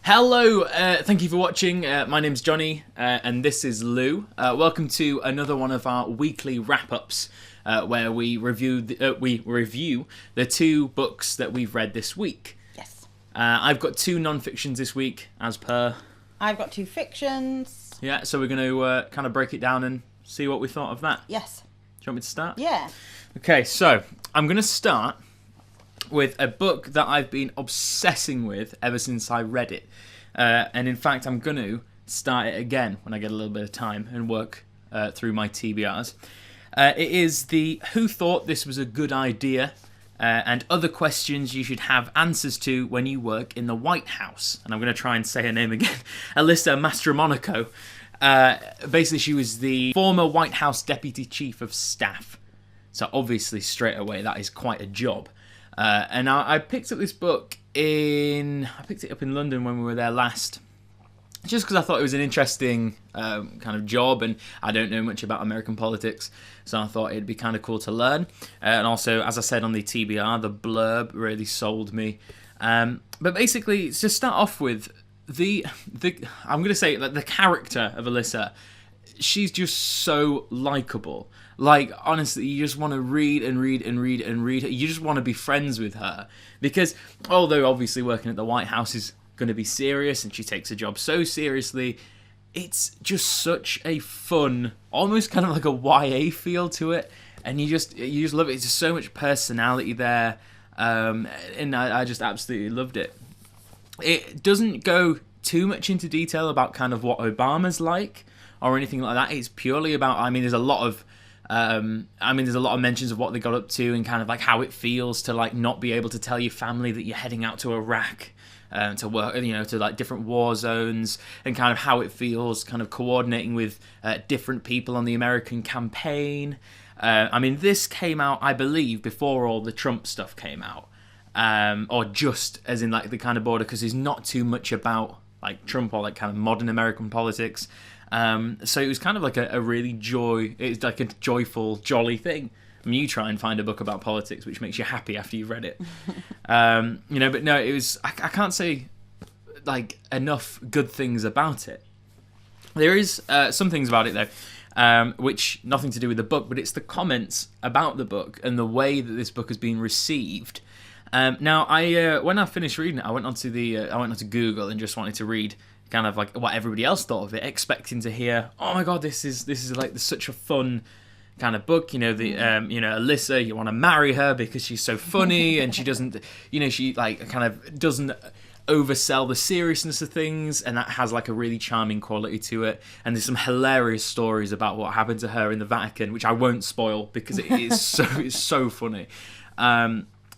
Hello, thank you for watching. My name's Johnny, and this is Lou. Welcome to another one of our weekly wrap-ups, where we review the two books that we've read this week. Yes. I've got two non-fictions this week, as per. I've got two fictions. Yeah, so we're going to kind of break it down and see what we thought of that. Yes. Do you want me to start? Yeah. Okay, so I'm going to start with a book that I've been obsessing with ever since I read it. And in fact, I'm going to start it again when I get a little bit of time and work through my TBRs. It is the Who Thought This Was a Good Idea and Other Questions You Should Have Answers To When You Work in the White House. And I'm going to try and say her name again. Alyssa Mastromonaco. Basically, she was the former White House Deputy Chief of Staff. So obviously, straight away, that is quite a job. And I picked up this book I picked it up in London when we were there last, just because I thought it was an interesting kind of job, and I don't know much about American politics, so I thought it'd be kind of cool to learn. And also, as I said on the TBR, the blurb really sold me. But basically, to start off with, I'm going to say like the character of Alyssa, she's just so likable. Like, honestly, you just want to read and read and read and read. You just want to be friends with her. Because, although obviously working at the White House is going to be serious, and she takes her job so seriously, it's just such a fun, almost kind of like a YA feel to it. And you just love it. It's just so much personality there. And I just absolutely loved it. It doesn't go too much into detail about kind of what Obama's like or anything like that. It's purely about, there's a lot of mentions of what they got up to and kind of like how it feels to like not be able to tell your family that you're heading out to Iraq to work, to like different war zones, and kind of how it feels kind of coordinating with different people on the American campaign. This came out, I believe, before all the Trump stuff came out, or just as in like the kind of border, because there's not too much about like Trump or like kind of modern American politics. So it was kind of like it's like a joyful, jolly thing. You try and find a book about politics which makes you happy after you've read it. But no, it was, I can't say like enough good things about it. There is some things about it though, which nothing to do with the book, but it's the comments about the book and the way that this book has been received. Now, when I finished reading it, I went onto Google and just wanted to read kind of like what everybody else thought of it, expecting to hear, oh my god, this is like such a fun kind of book. Alyssa, you want to marry her because she's so funny and she doesn't, she like kind of doesn't oversell the seriousness of things, and that has like a really charming quality to it. And there's some hilarious stories about what happened to her in the Vatican, which I won't spoil because it's so funny.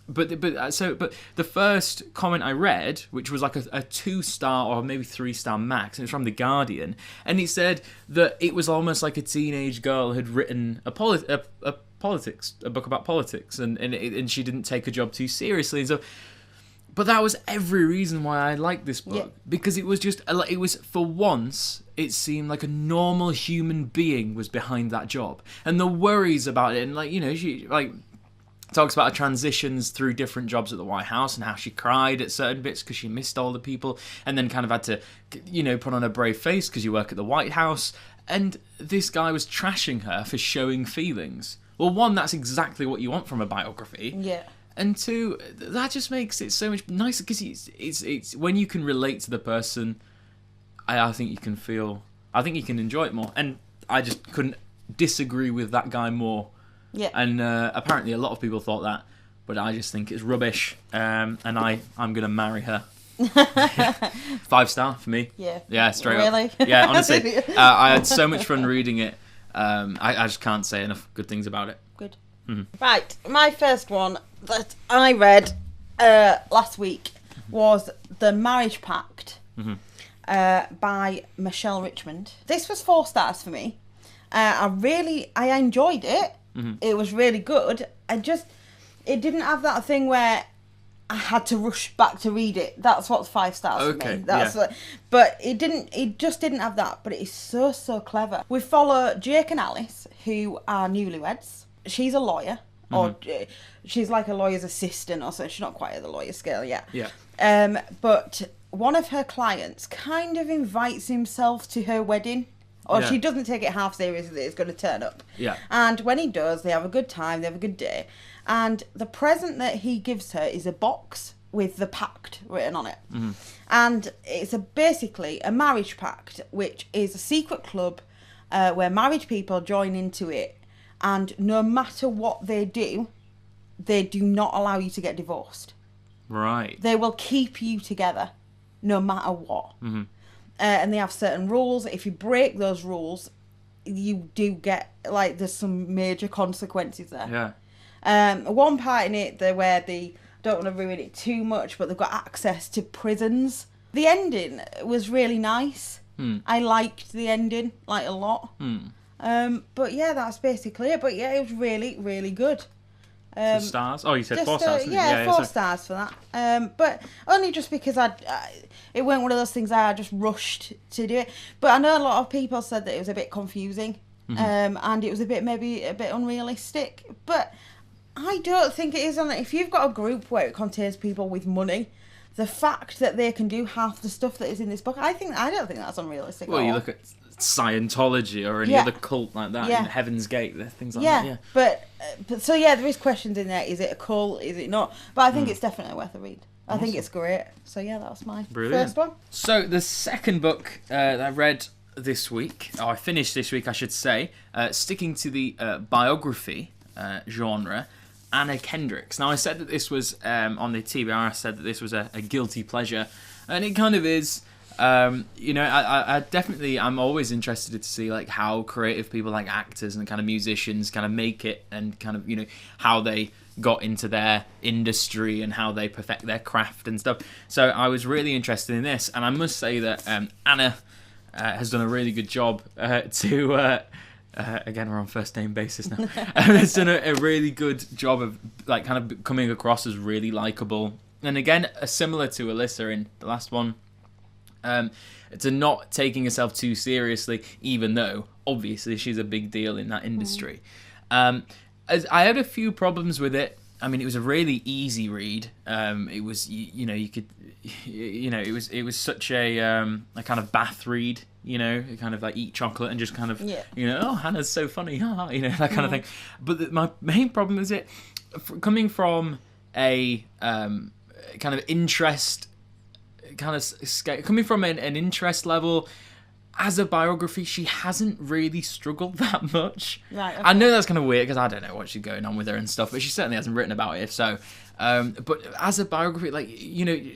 But the first comment I read, which was like a 2-star or maybe 3-star max, and it's from The Guardian, and he said that it was almost like a teenage girl had written a book about politics, and she didn't take her job too seriously, and so. But that was every reason why I liked this book, because it was for once, it seemed like a normal human being was behind that job, and the worries about it, and she talks about her transitions through different jobs at the White House and how she cried at certain bits because she missed all the people, and then kind of had to, put on a brave face because you work at the White House. And this guy was trashing her for showing feelings. Well, one, that's exactly what you want from a biography. Yeah. And two, that just makes it so much nicer because it's when you can relate to the person, I think you can enjoy it more. And I just couldn't disagree with that guy more. Yeah. And apparently a lot of people thought that, but I just think it's rubbish. And I'm going to marry her. 5-star for me. Yeah. Yeah, straight really? up. Yeah, honestly. I had so much fun reading it. I just can't say enough good things about it. Good. Mm-hmm. Right. My first one that I read last week was The Marriage Pact by Michelle Richmond. This was 4 stars for me. I enjoyed it. Mm-hmm. It was really good. It didn't have that thing where I had to rush back to read it. That's what's 5 stars for me. But it just didn't have that. But it is so clever. We follow Jake and Alice, who are newlyweds. She's a lawyer, or she's like a lawyer's assistant or so. She's not quite at the lawyer scale yet. Yeah. But one of her clients kind of invites himself to her wedding. Or Yeah. she doesn't take it half seriously that he's going to turn up. Yeah. And when he does, they have a good time, they have a good day. And the present that he gives her is a box with the pact written on it. Mm-hmm. And it's basically a marriage pact, which is a secret club where married people join into it. And no matter what they do not allow you to get divorced. Right. They will keep you together no matter what. Mm-hmm. And they have certain rules. If you break those rules, you do get, like, there's some major consequences there. Yeah. One part in it, where they don't want to ruin it too much, but they've got access to prisons. The ending was really nice. I liked the ending, like, a lot. But yeah, that's basically it. But yeah, it was really, really good. So stars? Oh, you said 4 stars, didn't you? Yeah, 4 stars for that. But only just because it weren't one of those things I just rushed to do it. But I know a lot of people said that it was a bit confusing, and it was maybe a bit unrealistic. But I don't think it is. If you've got a group where it contains people with money, the fact that they can do half the stuff that is in this book, I don't think that's unrealistic. Well, at you all. look at Scientology or any other cult like that, Heaven's Gate, things like that. Yeah. But so yeah, there is questions in there. Is it a cult? Is it not? But I think it's definitely worth a read. I think it's great. So yeah, that was my first one. So the second book that I read this week, or I finished this week, I should say, sticking to the biography genre, Anna Kendrick's. Now I said that this was on the TBR. I said that this was a guilty pleasure, and it kind of is. I definitely, I'm always interested to see like how creative people like actors and kind of musicians kind of make it, and kind of, how they got into their industry and how they perfect their craft and stuff. So I was really interested in this, and I must say that Anna has done a really good job again, we're on first name basis now. Has done a really good job of like kind of coming across as really likable, and again, similar to Alyssa in the last one. To not taking herself too seriously, even though obviously she's a big deal in that industry. As I had a few problems with it. I mean, it was a really easy read. It was, you could, it was such a kind of bath read. Kind of like eat chocolate and just kind of, oh, Hannah's so funny, that kind of thing. But my main problem is it coming from a kind of interest. Coming from an interest level, as a biography, she hasn't really struggled that much. Right. Okay. I know that's kind of weird because I don't know what's going on with her and stuff, but she certainly hasn't written about it. So, but as a biography, like,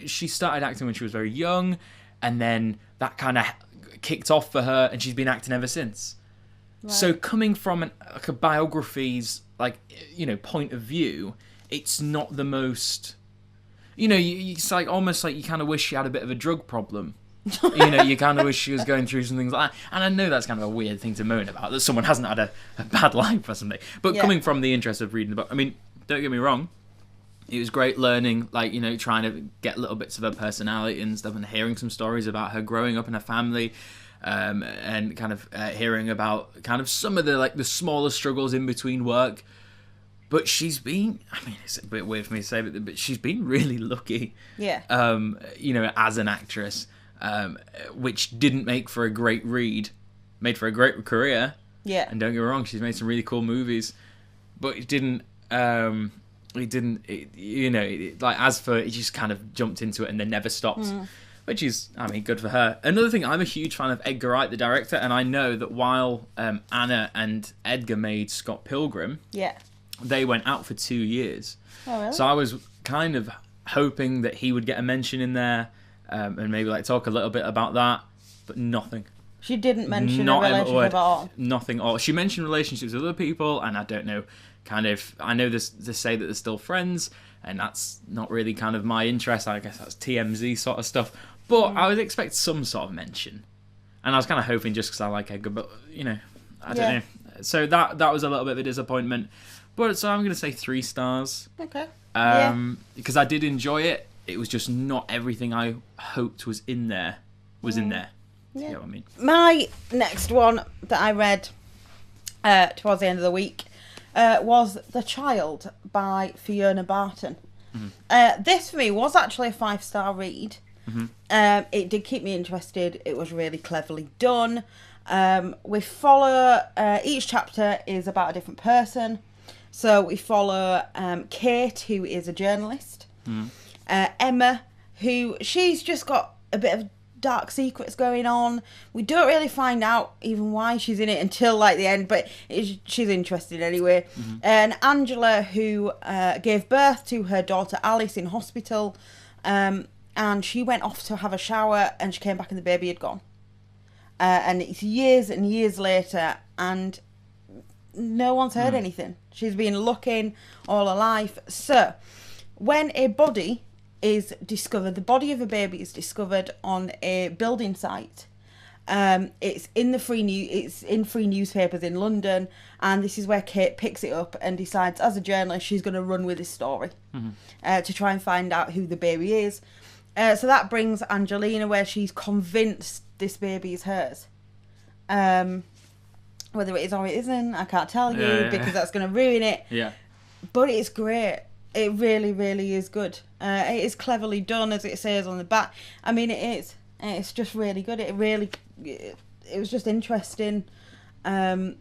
she started acting when she was very young, and then that kind of kicked off for her, and she's been acting ever since. Right. So coming from a biography's point of view, it's not the most. It's like almost like you kind of wish she had a bit of a drug problem. You kind of wish she was going through some things like that. And I know that's kind of a weird thing to moan about, that someone hasn't had a bad life or something. But coming from the interest of reading the book, I mean, don't get me wrong, it was great learning, trying to get little bits of her personality and stuff, and hearing some stories about her growing up in a family, and kind of hearing about kind of some of the smaller struggles in between work. But she's been, I mean, it's a bit weird for me to say, but she's been really lucky. Yeah. As an actress, which didn't make for a great read, made for a great career. Yeah. And don't get me wrong, she's made some really cool movies, but it just kind of jumped into it and then never stopped. Which is, I mean, good for her. Another thing, I'm a huge fan of Edgar Wright, the director, and I know that while Anna and Edgar made Scott Pilgrim, they went out for 2 years. Oh, really? So I was kind of hoping that he would get a mention in there, and maybe talk a little bit about that, but nothing. She didn't mention a relationship at all. Nothing at all. She mentioned relationships with other people, and I don't know, I know they say that they're still friends, and that's not really kind of my interest. I guess that's TMZ sort of stuff. But I would expect some sort of mention. And I was kind of hoping just because I like Edgar, but, I don't know. So that was a little bit of a disappointment. But so I'm going to say 3 stars. Okay. Because I did enjoy it. It was just not everything I hoped was in there. In there. Yeah. You know what I mean? My next one that I read towards the end of the week was The Child by Fiona Barton. This for me was actually a 5-star read. It did keep me interested. It was really cleverly done. We follow, each chapter is about a different person. So we follow Kate, who is a journalist. Emma, who she's just got a bit of dark secrets going on. We don't really find out even why she's in it until like the end, but she's interested anyway. And Angela, who gave birth to her daughter Alice in hospital, and she went off to have a shower and she came back and the baby had gone. And it's years and years later, and no one's heard anything. She's been looking all her life. So, when a body is discovered, the body of a baby is discovered on a building site. It's in the free newspapers in London, and this is where Kate picks it up and decides, as a journalist, she's going to run with this story to try and find out who the baby is. So that brings Angelina where she's convinced this baby is hers. Whether it is or it isn't, I can't tell you because that's going to ruin it. Yeah. But it's great. It really, really is good. It is cleverly done, as it says on the back. I mean, it is. It's just really good. It was just interesting. The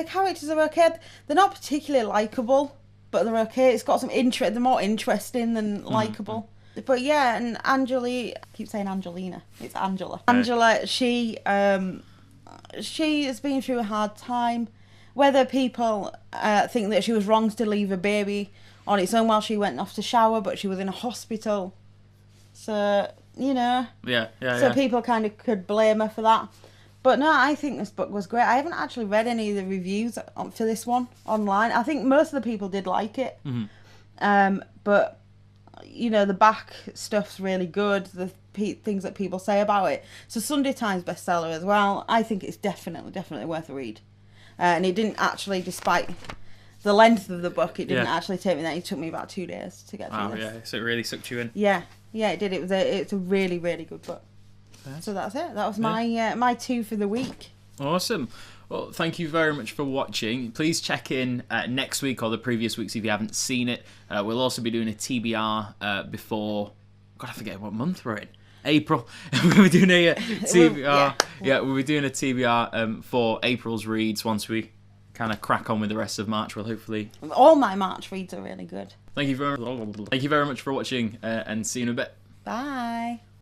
characters are okay. They're not particularly likeable, but they're okay. It's got some interest. They're more interesting than likeable. But yeah, and I keep saying Angelina. It's Angela. Right. Angela, she has been through a hard time. Whether people think that she was wrong to leave a baby on its own while she went off to shower, but she was in a hospital. So, you know. So people kind of could blame her for that. But no, I think this book was great. I haven't actually read any of the reviews for this one online. I think most of the people did like it. But, you know, the back stuff's really good. The things that people say about it. It's a Sunday Times bestseller as well. I think it's definitely worth a read. And it didn't actually, despite the length of the book, it didn't actually take me that. It took me about 2 days to get through this. Yeah, so it really sucked you in. Yeah, it did. It's a really, really good book. So that's it. That was my 2 for the week. Awesome. Well, thank you very much for watching. Please check in next week or the previous weeks if you haven't seen it. We'll also be doing a TBR before... God, I forget what month we're in. April. We'll be doing a TBR. We'll be doing a TBR for April's reads once we kind of crack on with the rest of March. We'll hopefully... All my March reads are really good. Thank you very much for watching and see you in a bit. Bye.